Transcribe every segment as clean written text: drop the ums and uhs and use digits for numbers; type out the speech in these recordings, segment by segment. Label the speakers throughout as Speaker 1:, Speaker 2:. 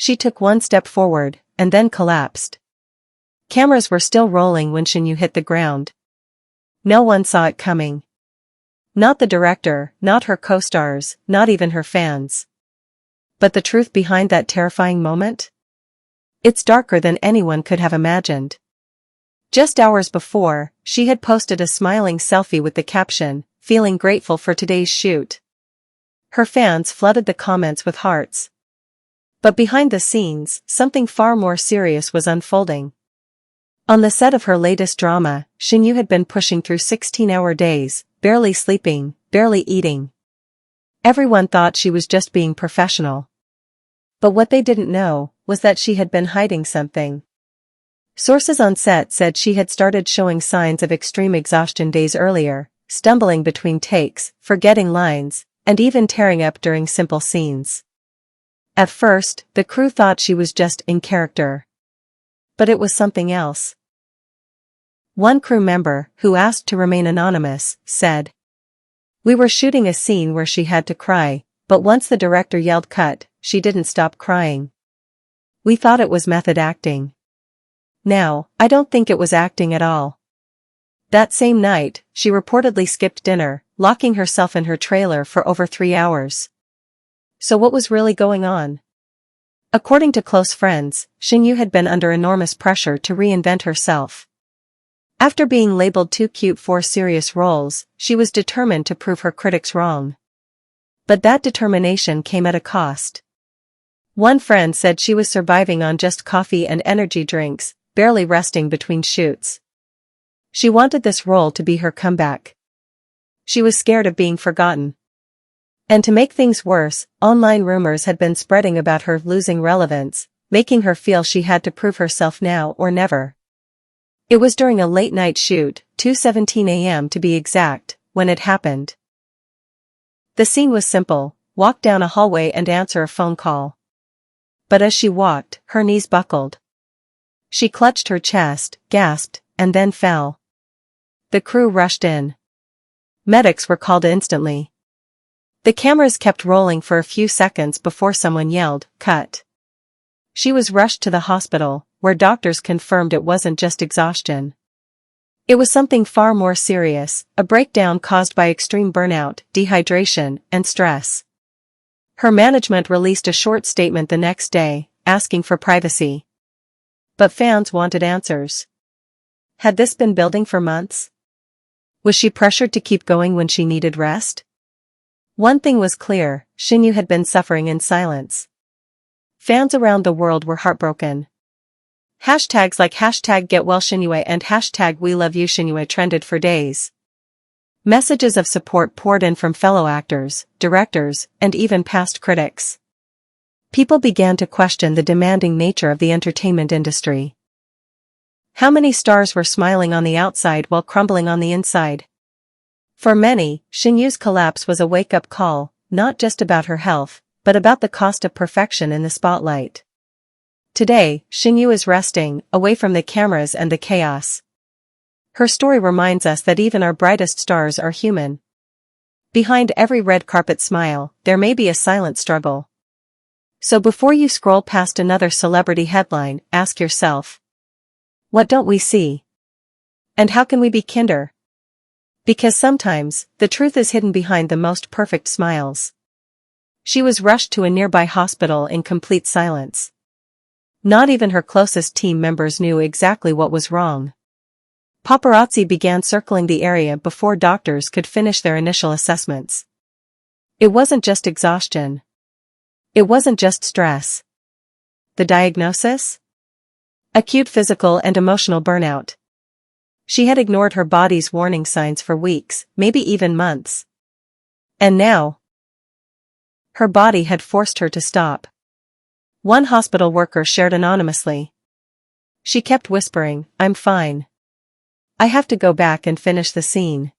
Speaker 1: She took one step forward, and then collapsed. Cameras were still rolling when Shen Yue hit the ground. No one saw it coming. Not the director, not her co-stars, not even her fans. But the truth behind that terrifying moment? It's darker than anyone could have imagined. Just hours before, she had posted a smiling selfie with the caption, "Feeling grateful for today's shoot." Her fans flooded the comments with hearts. But behind the scenes, something far more serious was unfolding. On the set of her latest drama, Shen Yue had been pushing through 16-hour days, barely sleeping, barely eating. Everyone thought she was just being professional. But what they didn't know was that she had been hiding something. Sources on set said she had started showing signs of extreme exhaustion days earlier, stumbling between takes, forgetting lines, and even tearing up during simple scenes. At first, the crew thought she was just in character. But it was something else. One crew member, who asked to remain anonymous, said, "We were shooting a scene where she had to cry, but once the director yelled cut, she didn't stop crying. We thought it was method acting. Now, I don't think it was acting at all." That same night, she reportedly skipped dinner, locking herself in her trailer for over 3 hours. So what was really going on? According to close friends, Shen Yue had been under enormous pressure to reinvent herself. After being labeled too cute for serious roles, she was determined to prove her critics wrong. But that determination came at a cost. One friend said she was surviving on just coffee and energy drinks, barely resting between shoots. She wanted this role to be her comeback. She was scared of being forgotten. And to make things worse, online rumors had been spreading about her losing relevance, making her feel she had to prove herself now or never. It was during a late-night shoot, 2:17 a.m. to be exact, when it happened. The scene was simple: walk down a hallway and answer a phone call. But as she walked, her knees buckled. She clutched her chest, gasped, and then fell. The crew rushed in. Medics were called instantly. The cameras kept rolling for a few seconds before someone yelled, "Cut." She was rushed to the hospital, where doctors confirmed it wasn't just exhaustion. It was something far more serious, a breakdown caused by extreme burnout, dehydration, and stress. Her management released a short statement the next day, asking for privacy. But fans wanted answers. Had this been building for months? Was she pressured to keep going when she needed rest? One thing was clear: Shen Yue had been suffering in silence. Fans around the world were heartbroken. Hashtags like #GetWellShenYue and #WeLoveYouShenYue trended for days. Messages of support poured in from fellow actors, directors, and even past critics. People began to question the demanding nature of the entertainment industry. How many stars were smiling on the outside while crumbling on the inside? For many, Shen Yue's collapse was a wake-up call, not just about her health, but about the cost of perfection in the spotlight. Today, Shen Yue is resting, away from the cameras and the chaos. Her story reminds us that even our brightest stars are human. Behind every red carpet smile, there may be a silent struggle. So before you scroll past another celebrity headline, ask yourself, what don't we see? And how can we be kinder? Because sometimes, the truth is hidden behind the most perfect smiles. She was rushed to a nearby hospital in complete silence. Not even her closest team members knew exactly what was wrong. Paparazzi began circling the area before doctors could finish their initial assessments. It wasn't just exhaustion. It wasn't just stress. The diagnosis? Acute physical and emotional burnout. She had ignored her body's warning signs for weeks, maybe even months. And now, her body had forced her to stop. One hospital worker shared anonymously. She kept whispering, "I'm fine. I have to go back and finish the scene."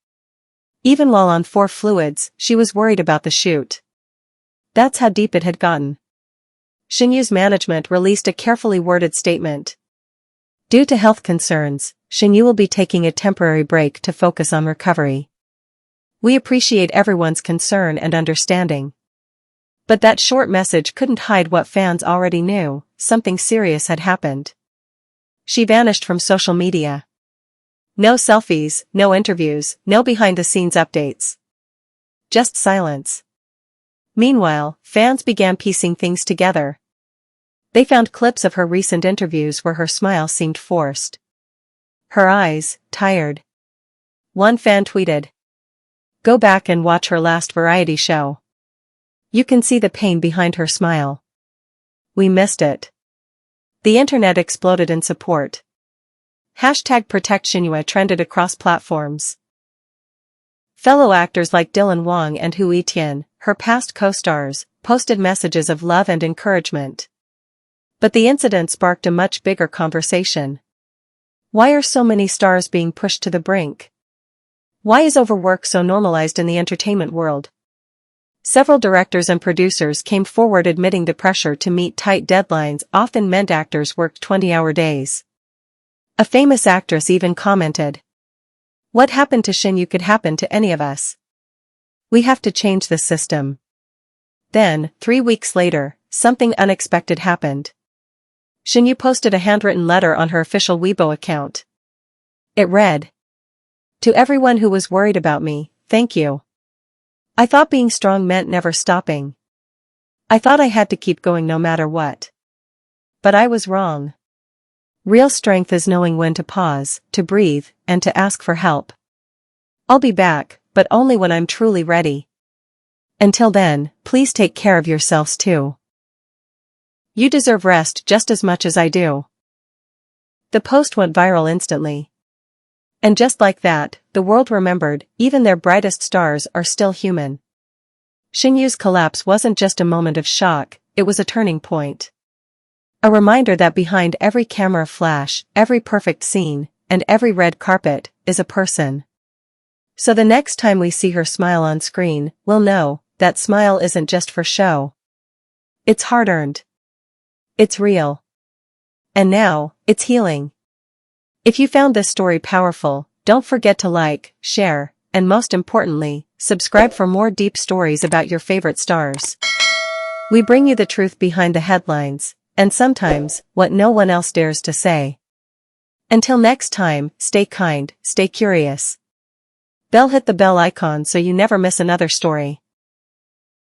Speaker 1: Even while on 4 fluids, she was worried about the shoot. That's how deep it had gotten. Shen Yue's management released a carefully worded statement. Due to health concerns, Shen Yue will be taking a temporary break to focus on recovery. We appreciate everyone's concern and understanding. But that short message couldn't hide what fans already knew: something serious had happened. She vanished from social media. No selfies, no interviews, no behind-the-scenes updates. Just silence. Meanwhile, fans began piecing things together. They found clips of her recent interviews where her smile seemed forced. Her eyes, tired. One fan tweeted, "Go back and watch her last variety show. You can see the pain behind her smile. We missed it." The internet exploded in support. #Protect Shen Yue trended across platforms. Fellow actors like Dylan Wong and Hu Yitian, her past co-stars, posted messages of love and encouragement. But the incident sparked a much bigger conversation. Why are so many stars being pushed to the brink? Why is overwork so normalized in the entertainment world? Several directors and producers came forward admitting the pressure to meet tight deadlines often meant actors worked 20-hour days. A famous actress even commented, "What happened to Shen Yue could happen to any of us. We have to change the system." Then, 3 weeks later, something unexpected happened. Shen Yue posted a handwritten letter on her official Weibo account. It read, "To everyone who was worried about me, thank you. I thought being strong meant never stopping. I thought I had to keep going no matter what. But I was wrong. Real strength is knowing when to pause, to breathe, and to ask for help. I'll be back, but only when I'm truly ready. Until then, please take care of yourselves too. You deserve rest just as much as I do." The post went viral instantly. And just like that, the world remembered, even their brightest stars are still human. Shen Yue's collapse wasn't just a moment of shock, it was a turning point. A reminder that behind every camera flash, every perfect scene, and every red carpet, is a person. So the next time we see her smile on screen, we'll know that smile isn't just for show. It's hard-earned. It's real. And now, it's healing. If you found this story powerful, don't forget to like, share, and most importantly, subscribe for more deep stories about your favorite stars. We bring you the truth behind the headlines, and sometimes, what no one else dares to say. Until next time, stay kind, stay curious. Hit the bell icon so you never miss another story.